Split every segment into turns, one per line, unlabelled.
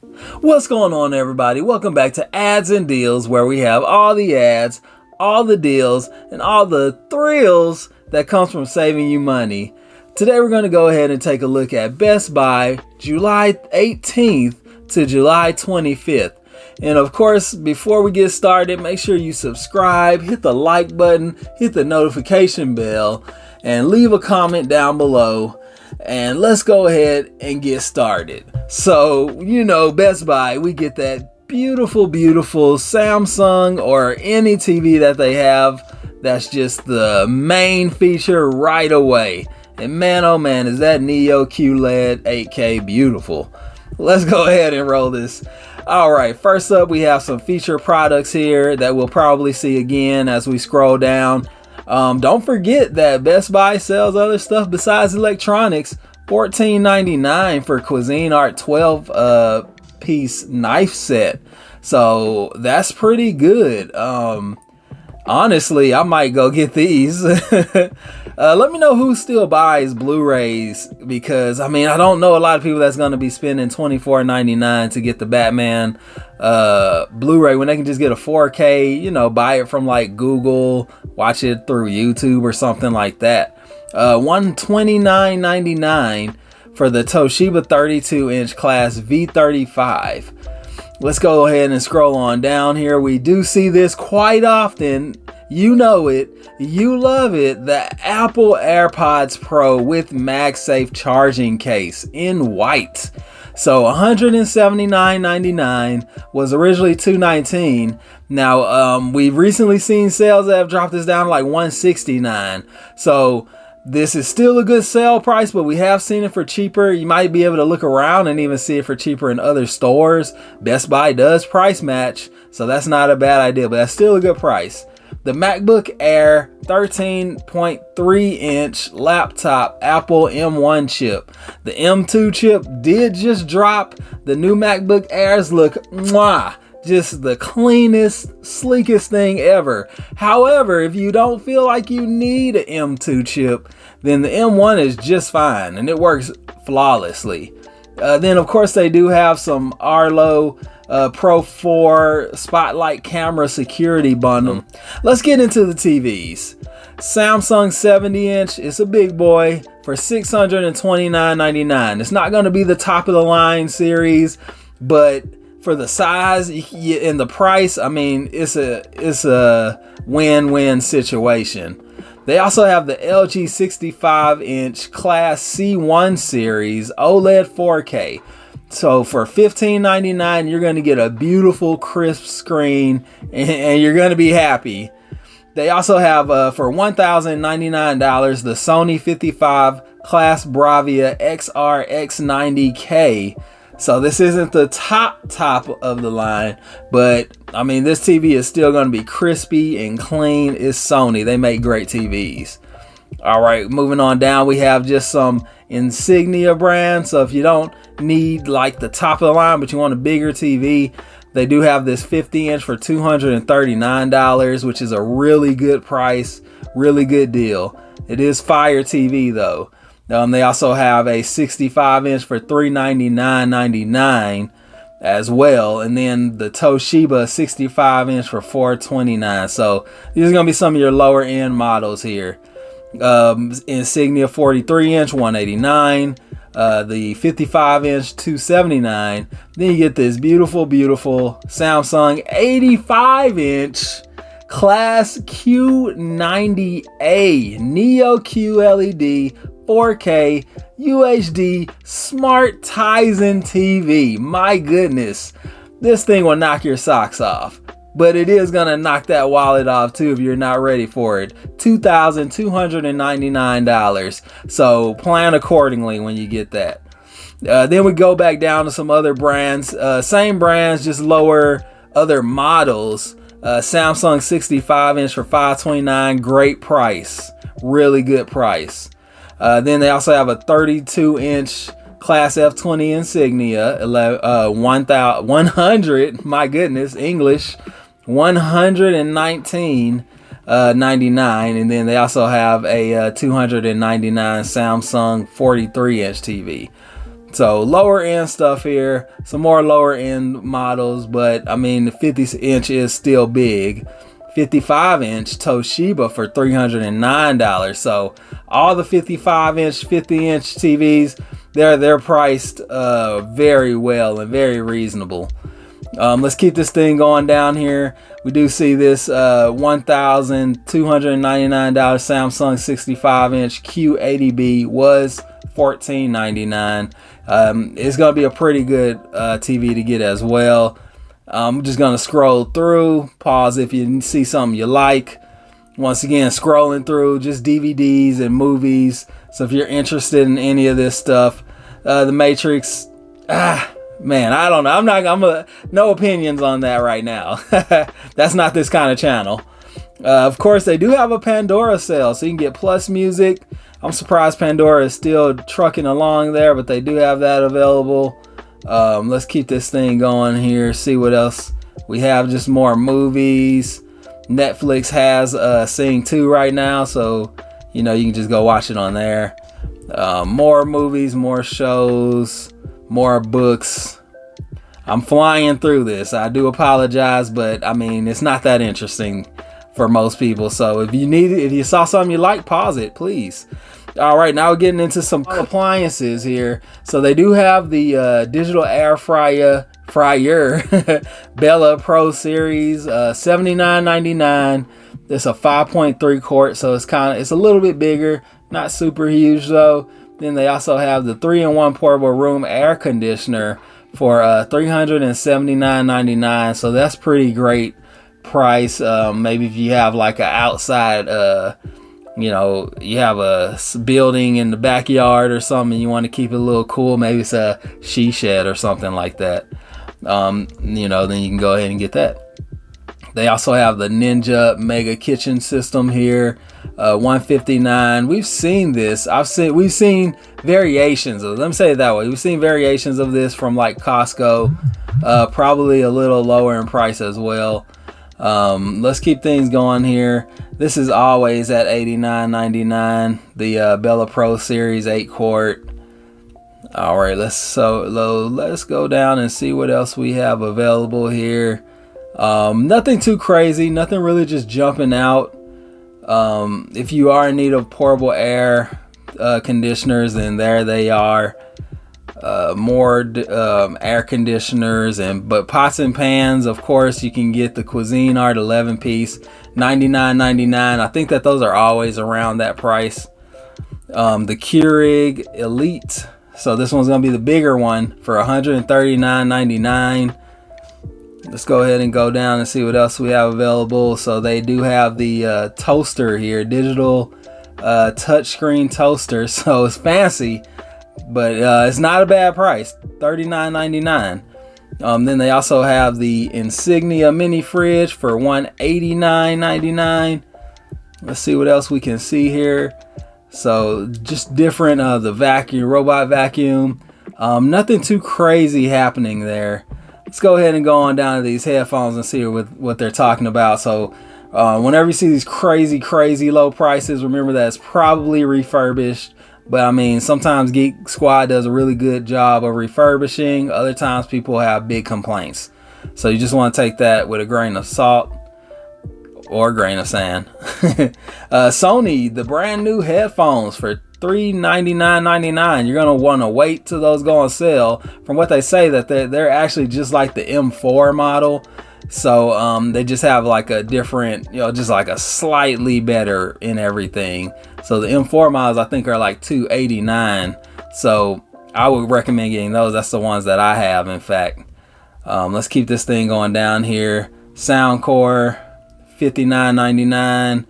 What's going on, everybody? Welcome back to Ads and Deals, where we have all the ads, all the deals, and all the thrills that comes from saving you money. Today we're going to go ahead and take a look at Best Buy July 18th to July 25th. And of course, before we get started, make sure you subscribe, hit the like button, hit the notification bell, and leave a comment down below. And let's go ahead and get started. So, Best Buy, we get that beautiful Samsung or any TV that they have. That's just the main feature right away. And man, oh man, is that Neo QLED 8K beautiful. Let's go ahead and roll this. All right, first up, we have some feature products here that we'll probably see again as we scroll down. Don't forget that Best Buy sells other stuff besides electronics. $14.99 for Cuisinart 12 piece knife set. So that's pretty good. Honestly, I might go get these. Let me know who still buys Blu-rays, because I don't know a lot of people that's going to be spending $24.99 to get the Batman Blu-ray when they can just get a 4K, buy it from like Google, watch it through YouTube or something like that. $129.99 for the Toshiba 32-inch class V35. Let's go ahead and scroll on down here. We do see this quite often. You know it, you love it. The Apple AirPods Pro with MagSafe charging case in white. So $179.99 was originally $219. Now we've recently seen sales that have dropped this down to like $169. So this is still a good sale price, but we have seen it for cheaper. You might be able to look around and even see it for cheaper in other stores. Best Buy does price match, so that's not a bad idea, but that's still a good price. The MacBook Air 13.3 inch laptop, Apple M1 chip. The M2 chip did just drop. The new MacBook Airs look just the cleanest, sleekest thing ever. However, if you don't feel like you need an M2 chip, then the M1 is just fine and it works flawlessly. Then of course they do have some Arlo Pro 4 Spotlight camera security bundle. Let's get into the TVs. Samsung 70-inch, it's a big boy for $629.99. It's not going to be the top of the line series, but for the size and the price, it's a win-win situation. They also have the LG 65-inch Class C1 series OLED 4K. So for $15.99, you're going to get a beautiful crisp screen and you're going to be happy. They also have for $1,099 the Sony 55 Class Bravia XR-X90K. So this isn't the top of the line, but this TV is still going to be crispy and clean. It's Sony. They make great TVs. All right, moving on down, we have just some Insignia brands. So if you don't need like the top of the line, but you want a bigger TV, they do have this 50-inch for $239, which is a really good price, really good deal. It is Fire TV though. They also have a 65-inch for $399.99 as well. And then the Toshiba 65-inch for $429. So these are going to be some of your lower end models here. Insignia 43-inch, $189. The 55-inch, $279. Then you get this beautiful Samsung 85-inch Class Q90A Neo QLED 4K UHD Smart Tizen TV. My goodness, this thing will knock your socks off, but it is gonna knock that wallet off too if you're not ready for it. $2,299. So plan accordingly when you get that. Then we go back down to some other brands, same brands, just lower other models. Samsung 65-inch for $529, great price, really good price. Then they also have a 32-inch Class F20 Insignia, 100, my goodness, English, $119.99, and then they also have a $299 Samsung 43-inch TV. So lower end stuff here, some more lower end models, but I mean the 50-inch is still big. 55-inch Toshiba for $309. So all the 55-inch, 50-inch TVs, they're priced very well and very reasonable. Let's keep this thing going down here. We do see this $1,299 Samsung 65-inch Q80B was $1,499. It's gonna be a pretty good TV to get as well. I'm just gonna scroll through, pause if you see something you like. Once again, scrolling through just DVDs and movies. So if you're interested in any of this stuff, The Matrix, man, I don't know. No opinions on that right now. That's not this kind of channel. Of course, they do have a Pandora sale, so you can get Plus Music. I'm surprised Pandora is still trucking along there, but they do have that available. Let's keep this thing going here, see what else we have. Just more movies. Netflix has Sing 2 right now, so you can just go watch it on there. More movies, more shows, more books. I'm flying through this. I do apologize, but I mean, it's not that interesting for most people. So if you saw something you like, pause it, please. All right, now we're getting into some appliances here. So they do have the digital air fryer Bella Pro Series, $79.99. It's a 5.3 quart, so it's a little bit bigger, not super huge though. Then they also have the 3-in-1 portable room air conditioner for $379.99. So that's pretty great price. Maybe if you have like an outside, you have a building in the backyard or something, you want to keep it a little cool. Maybe it's a she shed or something like that. Then you can go ahead and get that. They also have the Ninja Mega Kitchen System here, $159. We've seen this. We've seen variations of. Let me say it that way. We've seen variations of this from like Costco, probably a little lower in price as well. Let's keep things going here. This is always at $89.99. The Bella Pro Series 8 quart. All right, let's go down and see what else we have available here. Nothing too crazy, nothing really just jumping out. If you are in need of portable air conditioners, then there they are. More air conditioners, but pots and pans, of course, you can get the Cuisinart 11-piece, $99.99. I think that those are always around that price. The Keurig Elite, so this one's gonna be the bigger one for $139.99. Let's go ahead and go down and see what else we have available. So they do have the toaster here, digital touchscreen toaster. So it's fancy, but it's not a bad price, $39.99. Then they also have the Insignia mini fridge for $189.99. Let's see what else we can see here. So just different, the robot vacuum. Nothing too crazy happening there. Let's go ahead and go on down to these headphones and see what they're talking about. So whenever you see these crazy low prices, remember that it's probably refurbished. But I mean, sometimes Geek Squad does a really good job of refurbishing. Other times people have big complaints. So you just want to take that with a grain of salt or a grain of sand. Sony, the brand new headphones for $399.99. You're going to want to wait till those go on sale. From what they say, that they're actually just like the M4 model. So they just have like a different, just like a slightly better in everything. So the M4 models I think are like $289. So I would recommend getting those. That's the ones that I have, in fact. Let's keep this thing going down here. Soundcore, $59.99.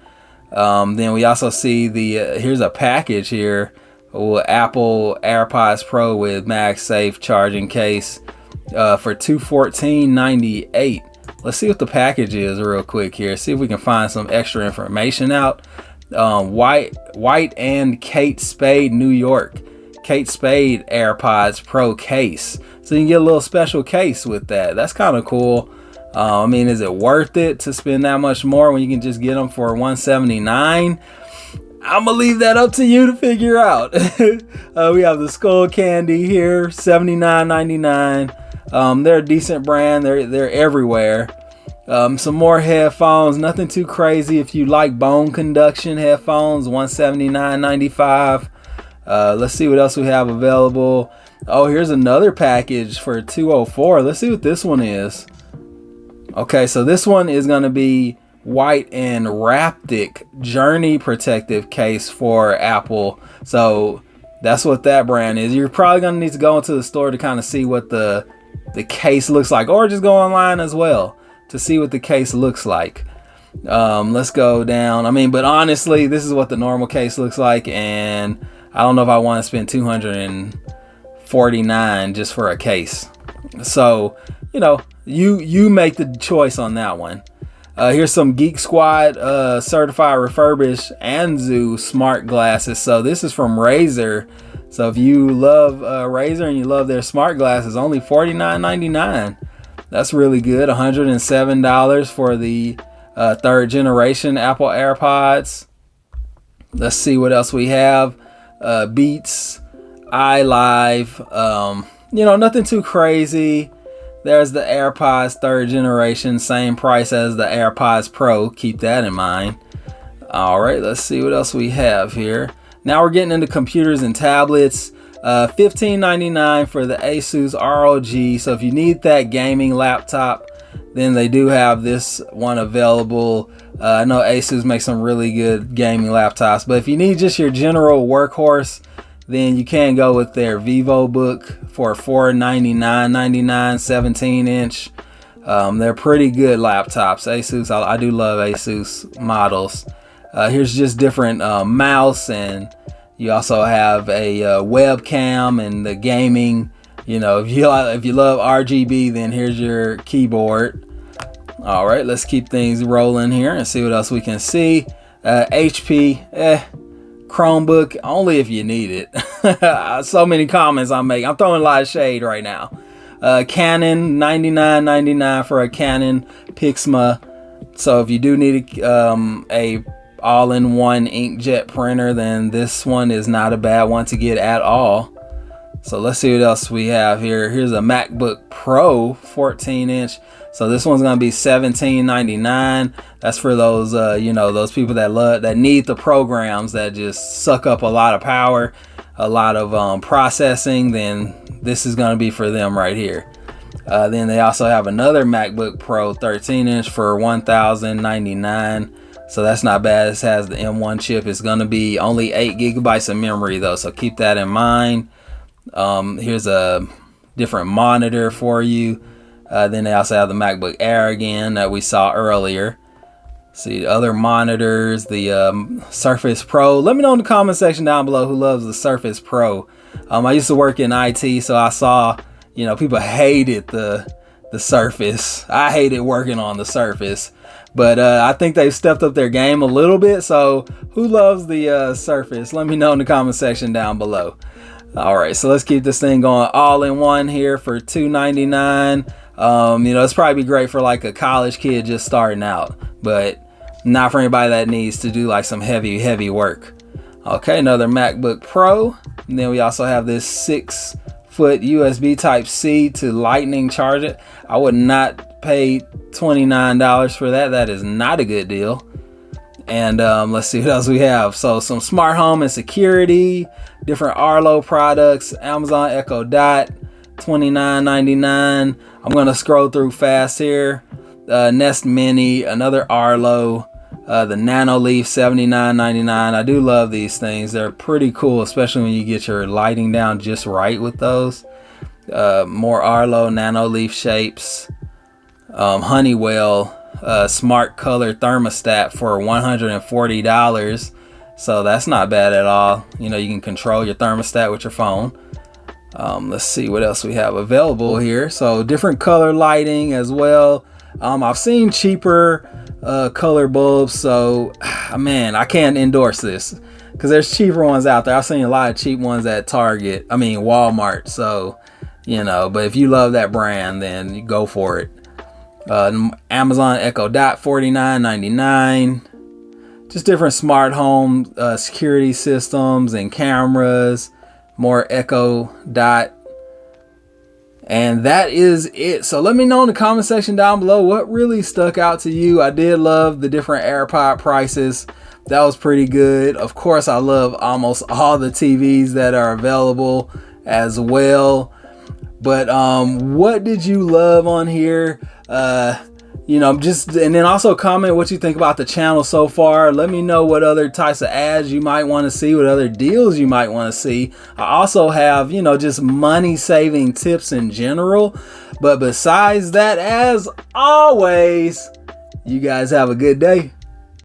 Then we also see here's a package here with Apple AirPods Pro with MagSafe charging case for $214.98. Let's see what the package is real quick here. See if we can find some extra information out. White and Kate Spade, New York. Kate Spade AirPods Pro case. So you can get a little special case with that. That's kind of cool. I mean, is it worth it to spend that much more when you can just get them for $179? I'm gonna leave that up to you to figure out. We have the Skull Candy here, $79.99. They're a decent brand. They're everywhere. Some more headphones, nothing too crazy. If you like bone conduction headphones, $179.95. Let's see what else we have available. Oh, here's another package for $204. Let's see what this one is. Okay, so this one is going to be white and Raptic Journey protective case for Apple. So that's what that brand is. You're probably going to need to go into the store to kind of see what the case looks like, or just go online as well to see what the case looks like. Let's go down. I mean, but honestly, this is what the normal case looks like, and I don't know if I want to spend $249 just for a case. So, you know, you make the choice on that one. Here's some Geek Squad certified refurbished Anzu smart glasses. So this is from Razer. So if you love Razer and you love their smart glasses, only $49.99. That's really good. $107 for the third generation Apple AirPods. Let's see what else we have. Beats, iLive. You know, nothing too crazy. There's the AirPods third generation, same price as the AirPods Pro. Keep that in mind. All right, let's see what else we have here. Now we're getting into computers and tablets. $15.99 for the Asus ROG. So if you need that gaming laptop, then they do have this one available. I know Asus makes some really good gaming laptops, but if you need just your general workhorse, then you can go with their VivoBook for $499.99, 17-inch. They're pretty good laptops. Asus, I do love Asus models. Here's just different mouse, and you also have a webcam and the gaming. You know, if you love RGB, then here's your keyboard. All right, let's keep things rolling here and see what else we can see. HP, Chromebook, only if you need it. So many comments I'm making. I'm throwing a lot of shade right now. Canon, $99.99 for a Canon Pixma. So if you do need a all-in-one inkjet printer, then this one is not a bad one to get at all. So let's see what else we have here. Here's a MacBook Pro 14-inch. So this one's gonna be $17.99. That's for those you know, those people that need the programs that just suck up a lot of power, a lot of processing. Then this is gonna be for them right here. Then they also have another MacBook Pro 13-inch for $1,099. So that's not bad. This has the M1 chip. It's gonna be only 8 gigabytes of memory though, so keep that in mind. Here's a different monitor for you. Then they also have the MacBook Air again that we saw earlier. See other monitors, the Surface Pro. Let me know in the comment section down below who loves the Surface Pro. I used to work in IT, so I saw, you know, people hated the Surface. I hated working on the Surface, but I think they've stepped up their game a little bit. So who loves the Surface? Let me know in the comment section down below. All right, so let's keep this thing going. All in one here for $299. You know, it's probably great for like a college kid just starting out, but not for anybody that needs to do like some heavy work. Okay, another MacBook Pro. And then we also have this 6-foot USB Type-C to Lightning charge it. I would not pay $29 for that. That is not a good deal. And let's see what else we have. So some smart home and security, different Arlo products, Amazon Echo Dot, $29.99. I'm gonna scroll through fast here. Nest Mini, another Arlo, the Nanoleaf, $79.99. I do love these things. They're pretty cool, especially when you get your lighting down just right with those. More Arlo Nanoleaf shapes. Honeywell smart color thermostat for $140. So that's not bad at all. You know, you can control your thermostat with your phone. Let's see what else we have available here. So different color lighting as well. I've seen cheaper color bulbs, so man, I can't endorse this because there's cheaper ones out there. I've seen a lot of cheap ones at Walmart. So, you know, but if you love that brand, then you go for it. Amazon Echo Dot, $49.99. just different smart home security systems and cameras, more Echo Dot. And that is it. So let me know in the comment section down below what really stuck out to you. I did love the different AirPod prices. That was pretty good. Of course, I love almost all the TVs that are available as well. But what did you love on here? You know, and then also comment what you think about the channel so far. Let me know what other types of ads you might want to see, what other deals you might want to see. I also have, you know, just money saving tips in general. But besides that, as always, you guys have a good day.